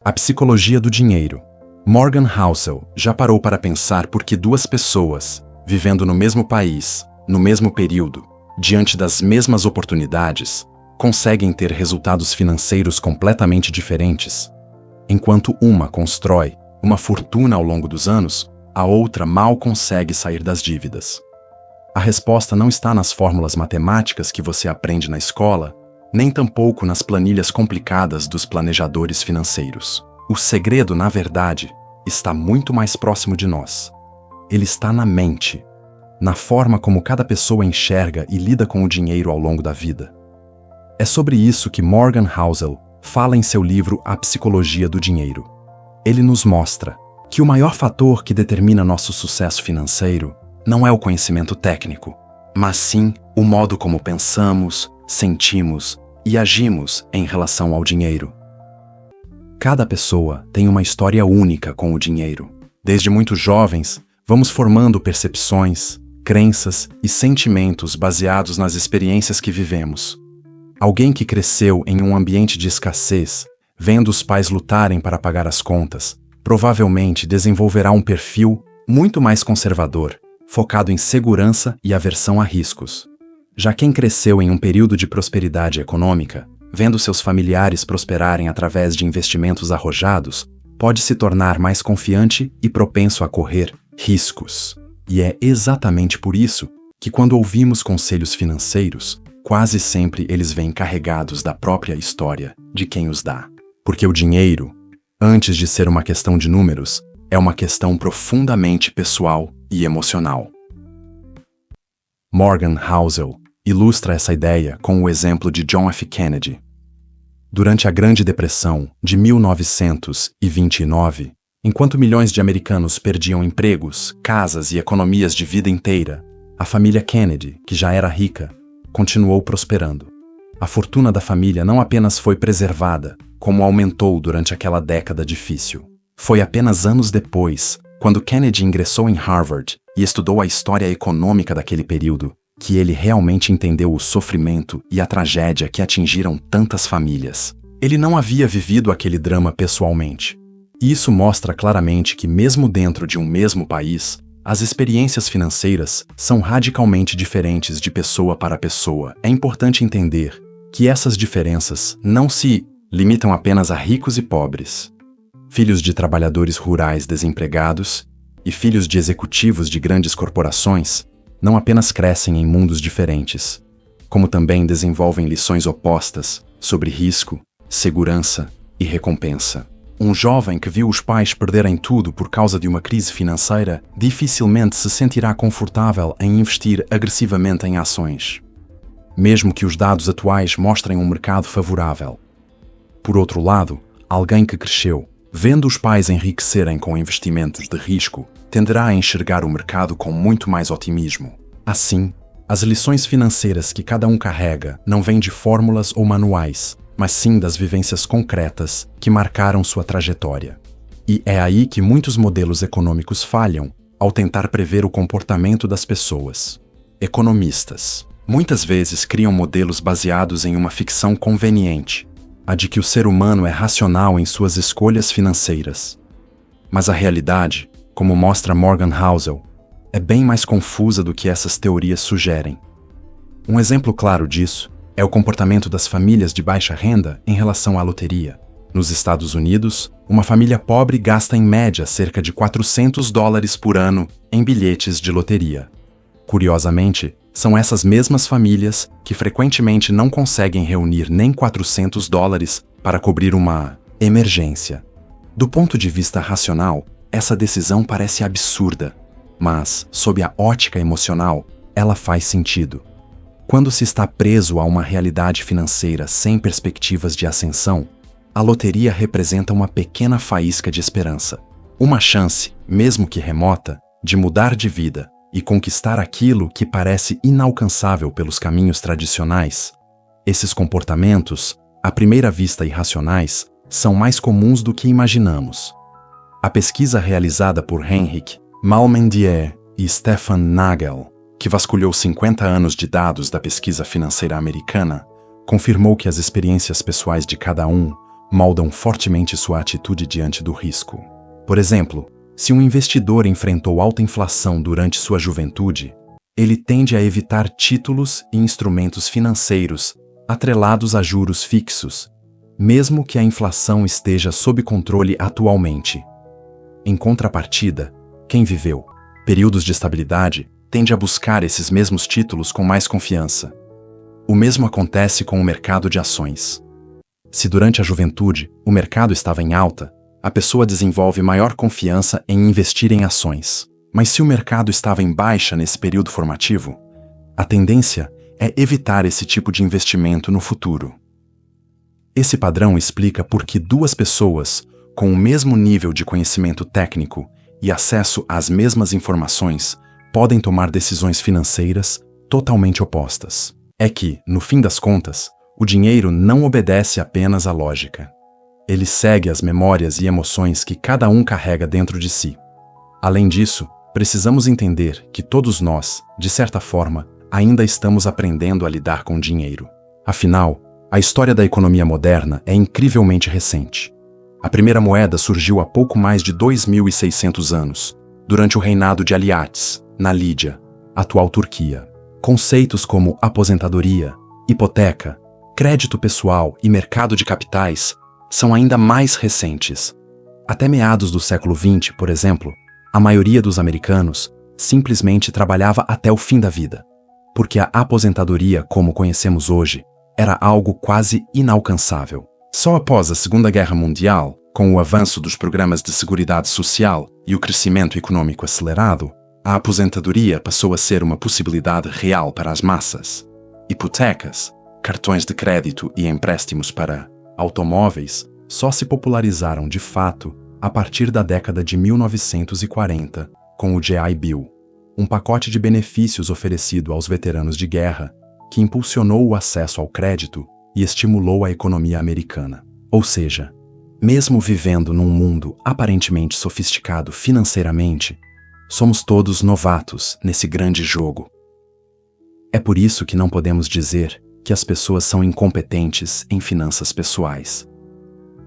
A psicologia do dinheiro. Morgan Housel já parou para pensar por que duas pessoas, vivendo no mesmo país, no mesmo período, diante das mesmas oportunidades, conseguem ter resultados financeiros completamente diferentes? Enquanto uma constrói uma fortuna ao longo dos anos, a outra mal consegue sair das dívidas. A resposta não está nas fórmulas matemáticas que você aprende na escola, nem tampouco nas planilhas complicadas dos planejadores financeiros. O segredo, na verdade, está muito mais próximo de nós. Ele está na mente, na forma como cada pessoa enxerga e lida com o dinheiro ao longo da vida. É sobre isso que Morgan Housel fala em seu livro A Psicologia do Dinheiro. Ele nos mostra que o maior fator que determina nosso sucesso financeiro não é o conhecimento técnico, mas sim o modo como pensamos, sentimos e agimos em relação ao dinheiro. Cada pessoa tem uma história única com o dinheiro. Desde muito jovens, vamos formando percepções, crenças e sentimentos baseados nas experiências que vivemos. Alguém que cresceu em um ambiente de escassez, vendo os pais lutarem para pagar as contas, provavelmente desenvolverá um perfil muito mais conservador, focado em segurança e aversão a riscos. Já quem cresceu em um período de prosperidade econômica, vendo seus familiares prosperarem através de investimentos arrojados, pode se tornar mais confiante e propenso a correr riscos. E é exatamente por isso que, quando ouvimos conselhos financeiros, quase sempre eles vêm carregados da própria história de quem os dá. Porque o dinheiro, antes de ser uma questão de números, é uma questão profundamente pessoal e emocional. Morgan Housel ilustra essa ideia com o exemplo de John F. Kennedy. Durante a Grande Depressão de 1929, enquanto milhões de americanos perdiam empregos, casas e economias de vida inteira, a família Kennedy, que já era rica, continuou prosperando. A fortuna da família não apenas foi preservada, como aumentou durante aquela década difícil. Foi apenas anos depois, quando Kennedy ingressou em Harvard e estudou a história econômica daquele período, que ele realmente entendeu o sofrimento e a tragédia que atingiram tantas famílias. Ele não havia vivido aquele drama pessoalmente. E isso mostra claramente que, mesmo dentro de um mesmo país, as experiências financeiras são radicalmente diferentes de pessoa para pessoa. É importante entender que essas diferenças não se limitam apenas a ricos e pobres. Filhos de trabalhadores rurais desempregados e filhos de executivos de grandes corporações não apenas crescem em mundos diferentes, como também desenvolvem lições opostas sobre risco, segurança e recompensa. Um jovem que viu os pais perderem tudo por causa de uma crise financeira dificilmente se sentirá confortável em investir agressivamente em ações, mesmo que os dados atuais mostrem um mercado favorável. Por outro lado, alguém que cresceu vendo os pais enriquecerem com investimentos de risco, tenderá a enxergar o mercado com muito mais otimismo. Assim, as lições financeiras que cada um carrega não vêm de fórmulas ou manuais, mas sim das vivências concretas que marcaram sua trajetória. E é aí que muitos modelos econômicos falham ao tentar prever o comportamento das pessoas. Economistas muitas vezes criam modelos baseados em uma ficção conveniente, a de que o ser humano é racional em suas escolhas financeiras. Mas a realidade, como mostra Morgan Housel, é bem mais confusa do que essas teorias sugerem. Um exemplo claro disso é o comportamento das famílias de baixa renda em relação à loteria. Nos Estados Unidos, uma família pobre gasta em média cerca de $400 por ano em bilhetes de loteria. Curiosamente, são essas mesmas famílias que frequentemente não conseguem reunir nem $400 para cobrir uma emergência. Do ponto de vista racional, essa decisão parece absurda, mas, sob a ótica emocional, ela faz sentido. Quando se está preso a uma realidade financeira sem perspectivas de ascensão, a loteria representa uma pequena faísca de esperança, uma chance, mesmo que remota, de mudar de vida e conquistar aquilo que parece inalcançável pelos caminhos tradicionais. Esses comportamentos, à primeira vista irracionais, são mais comuns do que imaginamos. A pesquisa realizada por Henrik Malmendier e Stefan Nagel, que vasculhou 50 anos de dados da pesquisa financeira americana, confirmou que as experiências pessoais de cada um moldam fortemente sua atitude diante do risco. Por exemplo, se um investidor enfrentou alta inflação durante sua juventude, ele tende a evitar títulos e instrumentos financeiros atrelados a juros fixos, mesmo que a inflação esteja sob controle atualmente. Em contrapartida, quem viveu períodos de estabilidade tende a buscar esses mesmos títulos com mais confiança. O mesmo acontece com o mercado de ações. Se durante a juventude o mercado estava em alta, a pessoa desenvolve maior confiança em investir em ações. Mas se o mercado estava em baixa nesse período formativo, a tendência é evitar esse tipo de investimento no futuro. Esse padrão explica por que duas pessoas com o mesmo nível de conhecimento técnico e acesso às mesmas informações podem tomar decisões financeiras totalmente opostas. É que, no fim das contas, o dinheiro não obedece apenas à lógica. Ele segue as memórias e emoções que cada um carrega dentro de si. Além disso, precisamos entender que todos nós, de certa forma, ainda estamos aprendendo a lidar com dinheiro. Afinal, a história da economia moderna é incrivelmente recente. A primeira moeda surgiu há pouco mais de 2.600 anos, durante o reinado de Aliates, na Lídia, atual Turquia. Conceitos como aposentadoria, hipoteca, crédito pessoal e mercado de capitais são ainda mais recentes. Até meados do século XX, por exemplo, a maioria dos americanos simplesmente trabalhava até o fim da vida, porque a aposentadoria, como conhecemos hoje, era algo quase inalcançável. Só após a Segunda Guerra Mundial, com o avanço dos programas de seguridade social e o crescimento econômico acelerado, a aposentadoria passou a ser uma possibilidade real para as massas. Hipotecas, cartões de crédito e empréstimos para automóveis só se popularizaram de fato a partir da década de 1940, com o GI Bill, um pacote de benefícios oferecido aos veteranos de guerra que impulsionou o acesso ao crédito e estimulou a economia americana. Ou seja, mesmo vivendo num mundo aparentemente sofisticado financeiramente, somos todos novatos nesse grande jogo. É por isso que não podemos dizer que as pessoas são incompetentes em finanças pessoais.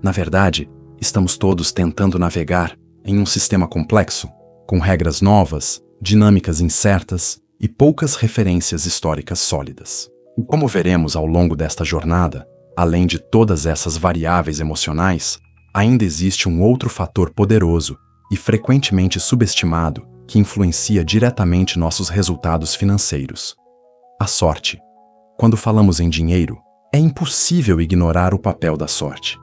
Na verdade, estamos todos tentando navegar em um sistema complexo, com regras novas, dinâmicas incertas e poucas referências históricas sólidas. E como veremos ao longo desta jornada, além de todas essas variáveis emocionais, ainda existe um outro fator poderoso e frequentemente subestimado que influencia diretamente nossos resultados financeiros: a sorte. Quando falamos em dinheiro, é impossível ignorar o papel da sorte.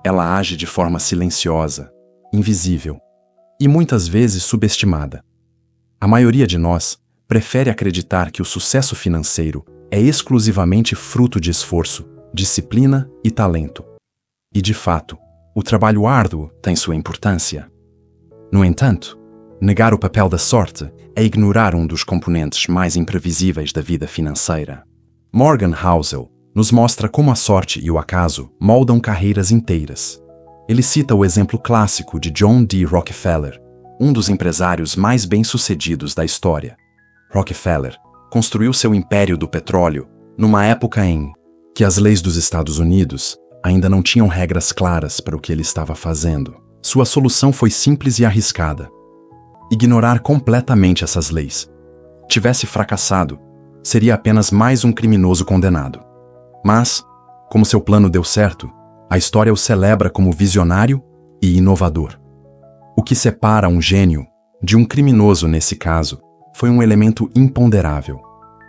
Ela age de forma silenciosa, invisível e muitas vezes subestimada. A maioria de nós prefere acreditar que o sucesso financeiro é exclusivamente fruto de esforço, disciplina e talento. E, de fato, o trabalho árduo tem sua importância. No entanto, negar o papel da sorte é ignorar um dos componentes mais imprevisíveis da vida financeira. Morgan Housel nos mostra como a sorte e o acaso moldam carreiras inteiras. Ele cita o exemplo clássico de John D. Rockefeller, um dos empresários mais bem-sucedidos da história. Rockefeller construiu seu império do petróleo numa época em que as leis dos Estados Unidos ainda não tinham regras claras para o que ele estava fazendo. Sua solução foi simples e arriscada: ignorar completamente essas leis. Tivesse fracassado, seria apenas mais um criminoso condenado. Mas, como seu plano deu certo, a história o celebra como visionário e inovador. O que separa um gênio de um criminoso nesse caso foi um elemento imponderável: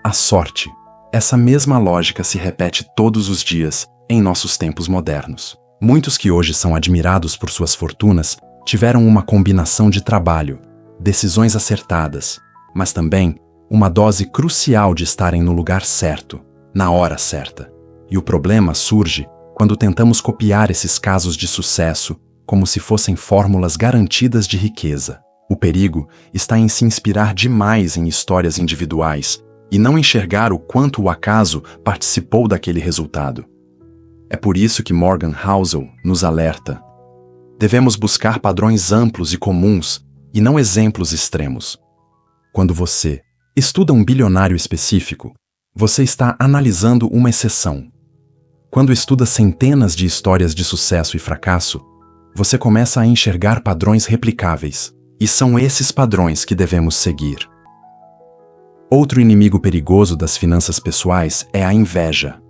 a sorte. Essa mesma lógica se repete todos os dias em nossos tempos modernos. Muitos que hoje são admirados por suas fortunas tiveram uma combinação de trabalho, decisões acertadas, mas também uma dose crucial de estarem no lugar certo, na hora certa. E o problema surge quando tentamos copiar esses casos de sucesso como se fossem fórmulas garantidas de riqueza. O perigo está em se inspirar demais em histórias individuais e não enxergar o quanto o acaso participou daquele resultado. É por isso que Morgan Housel nos alerta: devemos buscar padrões amplos e comuns e não exemplos extremos. Quando você estuda um bilionário específico, você está analisando uma exceção. Quando estuda centenas de histórias de sucesso e fracasso, você começa a enxergar padrões replicáveis, e são esses padrões que devemos seguir. Outro inimigo perigoso das finanças pessoais é a inveja.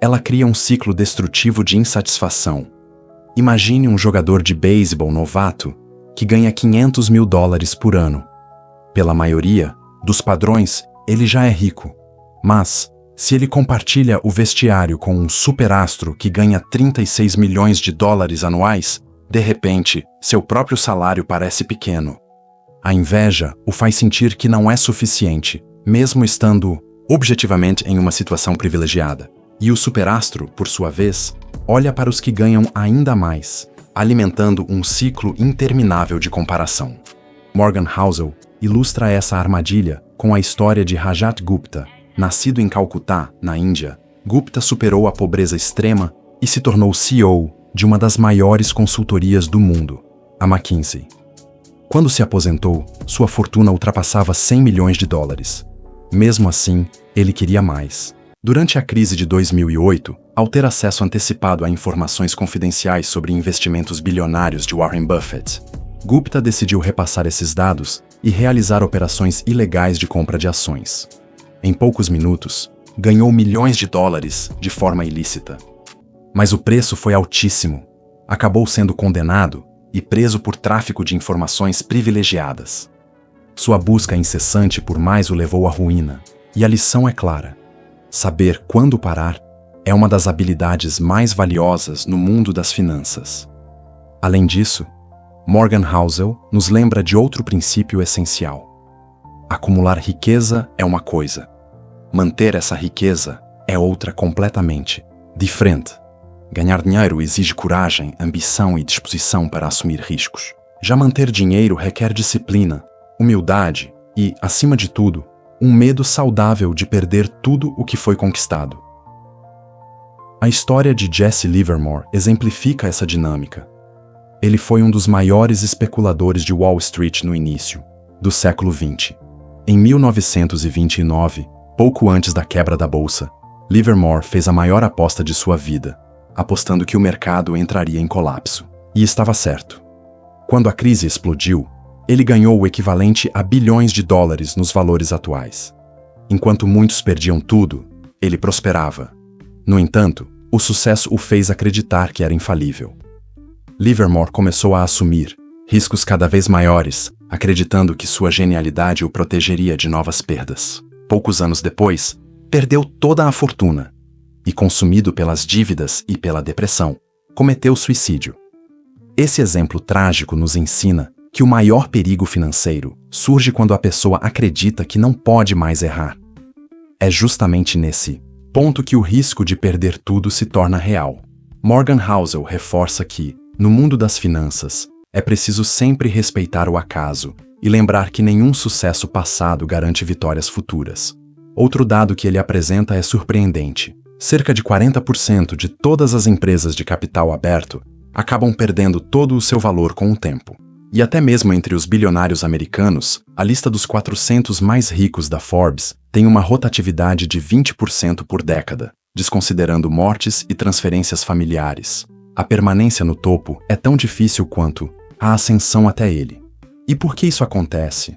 Ela cria um ciclo destrutivo de insatisfação. Imagine um jogador de beisebol novato que ganha $500 mil por ano. Pela maioria dos padrões, ele já é rico. Mas, se ele compartilha o vestiário com um superastro que ganha $36 milhões anuais, de repente, seu próprio salário parece pequeno. A inveja o faz sentir que não é suficiente, mesmo estando objetivamente em uma situação privilegiada. E o superastro, por sua vez, olha para os que ganham ainda mais, alimentando um ciclo interminável de comparação. Morgan Housel ilustra essa armadilha com a história de Rajat Gupta. Nascido em Calcutá, na Índia, Gupta superou a pobreza extrema e se tornou CEO de uma das maiores consultorias do mundo, a McKinsey. Quando se aposentou, sua fortuna ultrapassava $100 milhões. Mesmo assim, ele queria mais. Durante a crise de 2008, ao ter acesso antecipado a informações confidenciais sobre investimentos bilionários de Warren Buffett, Gupta decidiu repassar esses dados e realizar operações ilegais de compra de ações. Em poucos minutos, ganhou milhões de dólares de forma ilícita. Mas o preço foi altíssimo. Acabou sendo condenado e preso por tráfico de informações privilegiadas. Sua busca incessante por mais o levou à ruína, e a lição é clara. Saber quando parar é uma das habilidades mais valiosas no mundo das finanças. Além disso, Morgan Housel nos lembra de outro princípio essencial. Acumular riqueza é uma coisa. Manter essa riqueza é outra completamente diferente. Ganhar dinheiro exige coragem, ambição e disposição para assumir riscos. Já manter dinheiro requer disciplina, humildade e, acima de tudo, um medo saudável de perder tudo o que foi conquistado. A história de Jesse Livermore exemplifica essa dinâmica. Ele foi um dos maiores especuladores de Wall Street no início do século XX. Em 1929, pouco antes da quebra da bolsa, Livermore fez a maior aposta de sua vida, apostando que o mercado entraria em colapso. E estava certo. Quando a crise explodiu, ele ganhou o equivalente a bilhões de dólares nos valores atuais. Enquanto muitos perdiam tudo, ele prosperava. No entanto, o sucesso o fez acreditar que era infalível. Livermore começou a assumir riscos cada vez maiores, acreditando que sua genialidade o protegeria de novas perdas. Poucos anos depois, perdeu toda a fortuna e, consumido pelas dívidas e pela depressão, cometeu suicídio. Esse exemplo trágico nos ensina que o maior perigo financeiro surge quando a pessoa acredita que não pode mais errar. É justamente nesse ponto que o risco de perder tudo se torna real. Morgan Housel reforça que, no mundo das finanças, é preciso sempre respeitar o acaso e lembrar que nenhum sucesso passado garante vitórias futuras. Outro dado que ele apresenta é surpreendente. Cerca de 40% de todas as empresas de capital aberto acabam perdendo todo o seu valor com o tempo. E até mesmo entre os bilionários americanos, a lista dos 400 mais ricos da Forbes tem uma rotatividade de 20% por década, desconsiderando mortes e transferências familiares. A permanência no topo é tão difícil quanto a ascensão até ele. E por que isso acontece?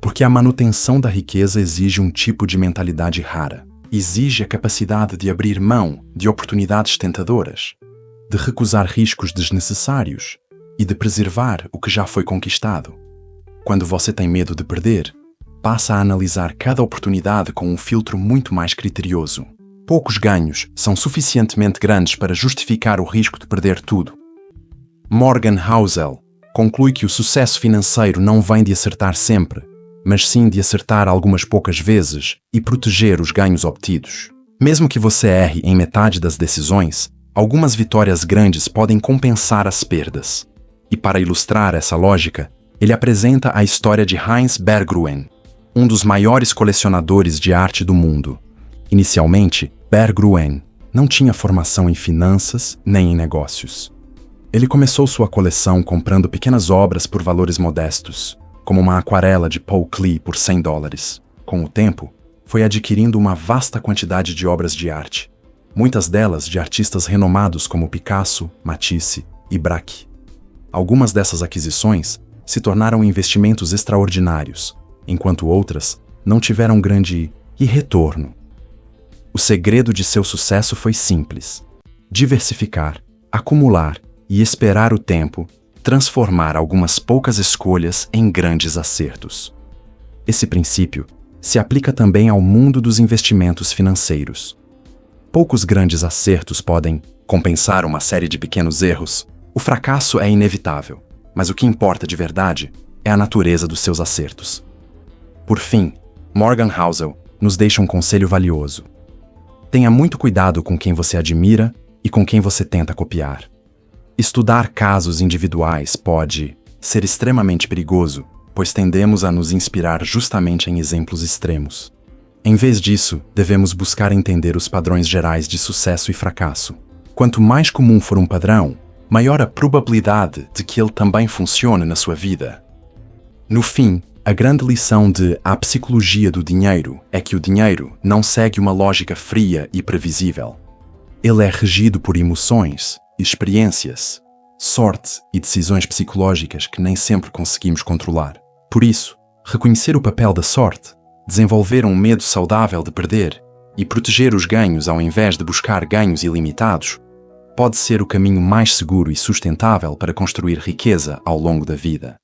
Porque a manutenção da riqueza exige um tipo de mentalidade rara. Exige a capacidade de abrir mão de oportunidades tentadoras, de recusar riscos desnecessários e de preservar o que já foi conquistado. Quando você tem medo de perder, passa a analisar cada oportunidade com um filtro muito mais criterioso. Poucos ganhos são suficientemente grandes para justificar o risco de perder tudo. Morgan Housel conclui que o sucesso financeiro não vem de acertar sempre, mas sim de acertar algumas poucas vezes e proteger os ganhos obtidos. Mesmo que você erre em metade das decisões, algumas vitórias grandes podem compensar as perdas. E para ilustrar essa lógica, ele apresenta a história de Heinz Berggruen, um dos maiores colecionadores de arte do mundo. Inicialmente, Berggruen não tinha formação em finanças nem em negócios. Ele começou sua coleção comprando pequenas obras por valores modestos, como uma aquarela de Paul Klee por $100. Com o tempo, foi adquirindo uma vasta quantidade de obras de arte. muitas delas de artistas renomados como Picasso, Matisse e Braque. Algumas dessas aquisições se tornaram investimentos extraordinários, enquanto outras não tiveram grande retorno. O segredo de seu sucesso foi simples: diversificar, acumular e esperar o tempo transformar algumas poucas escolhas em grandes acertos. Esse princípio se aplica também ao mundo dos investimentos financeiros. Poucos grandes acertos podem compensar uma série de pequenos erros. O fracasso é inevitável, mas o que importa de verdade é a natureza dos seus acertos. Por fim, Morgan Housel nos deixa um conselho valioso. Tenha muito cuidado com quem você admira e com quem você tenta copiar. Estudar casos individuais pode ser extremamente perigoso, pois tendemos a nos inspirar justamente em exemplos extremos. Em vez disso, devemos buscar entender os padrões gerais de sucesso e fracasso. Quanto mais comum for um padrão, maior a probabilidade de que ele também funcione na sua vida. No fim, a grande lição de A Psicologia do Dinheiro é que o dinheiro não segue uma lógica fria e previsível. Ele é regido por emoções, experiências, sorte e decisões psicológicas que nem sempre conseguimos controlar. Por isso, reconhecer o papel da sorte, desenvolver um medo saudável de perder e proteger os ganhos ao invés de buscar ganhos ilimitados pode ser o caminho mais seguro e sustentável para construir riqueza ao longo da vida.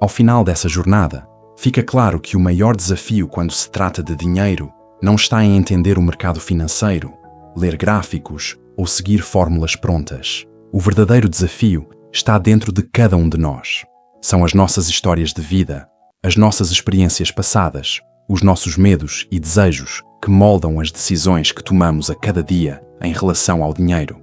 Ao final dessa jornada, fica claro que o maior desafio quando se trata de dinheiro não está em entender o mercado financeiro, ler gráficos ou seguir fórmulas prontas. O verdadeiro desafio está dentro de cada um de nós. São as nossas histórias de vida, as nossas experiências passadas, os nossos medos e desejos que moldam as decisões que tomamos a cada dia em relação ao dinheiro.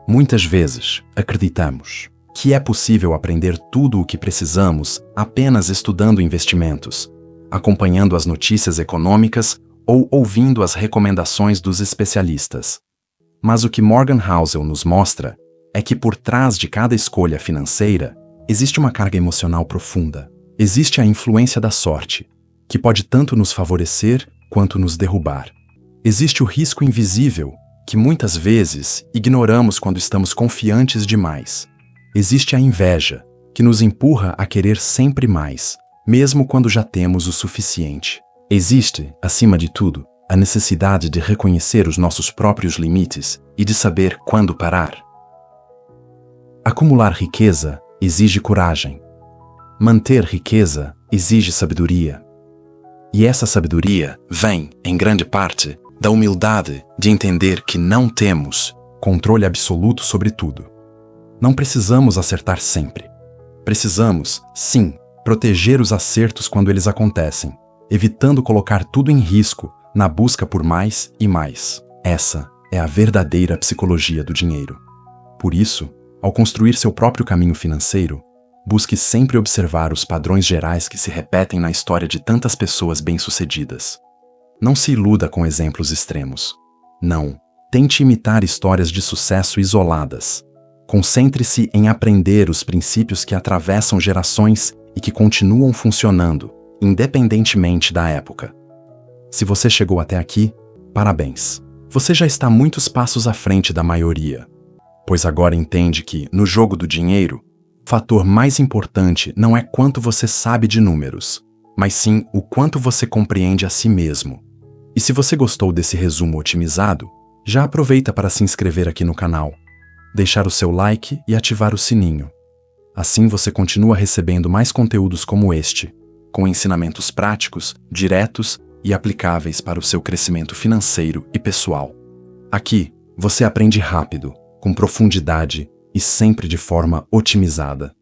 Muitas vezes acreditamos que é possível aprender tudo o que precisamos apenas estudando investimentos, acompanhando as notícias econômicas ou ouvindo as recomendações dos especialistas. Mas o que Morgan Housel nos mostra é que por trás de cada escolha financeira existe uma carga emocional profunda. Existe a influência da sorte, que pode tanto nos favorecer quanto nos derrubar. Existe o risco invisível, que muitas vezes ignoramos quando estamos confiantes demais. Existe a inveja, que nos empurra a querer sempre mais, mesmo quando já temos o suficiente. Existe, acima de tudo, a necessidade de reconhecer os nossos próprios limites e de saber quando parar. Acumular riqueza exige coragem. Manter riqueza exige sabedoria. E essa sabedoria vem, em grande parte, da humildade de entender que não temos controle absoluto sobre tudo. Não precisamos acertar sempre. Precisamos, sim, proteger os acertos quando eles acontecem, evitando colocar tudo em risco na busca por mais e mais. Essa é a verdadeira psicologia do dinheiro. Por isso, ao construir seu próprio caminho financeiro, busque sempre observar os padrões gerais que se repetem na história de tantas pessoas bem-sucedidas. Não se iluda com exemplos extremos. Não, tente imitar histórias de sucesso isoladas. Concentre-se em aprender os princípios que atravessam gerações e que continuam funcionando, independentemente da época. Se você chegou até aqui, parabéns. Você já está muitos passos à frente da maioria, pois agora entende que, no jogo do dinheiro, o fator mais importante não é quanto você sabe de números, mas sim o quanto você compreende a si mesmo. E se você gostou desse resumo otimizado, já aproveita para se inscrever aqui no canal, deixar o seu like e ativar o sininho. Assim você continua recebendo mais conteúdos como este, com ensinamentos práticos, diretos e aplicáveis para o seu crescimento financeiro e pessoal. Aqui, você aprende rápido, com profundidade e sempre de forma otimizada.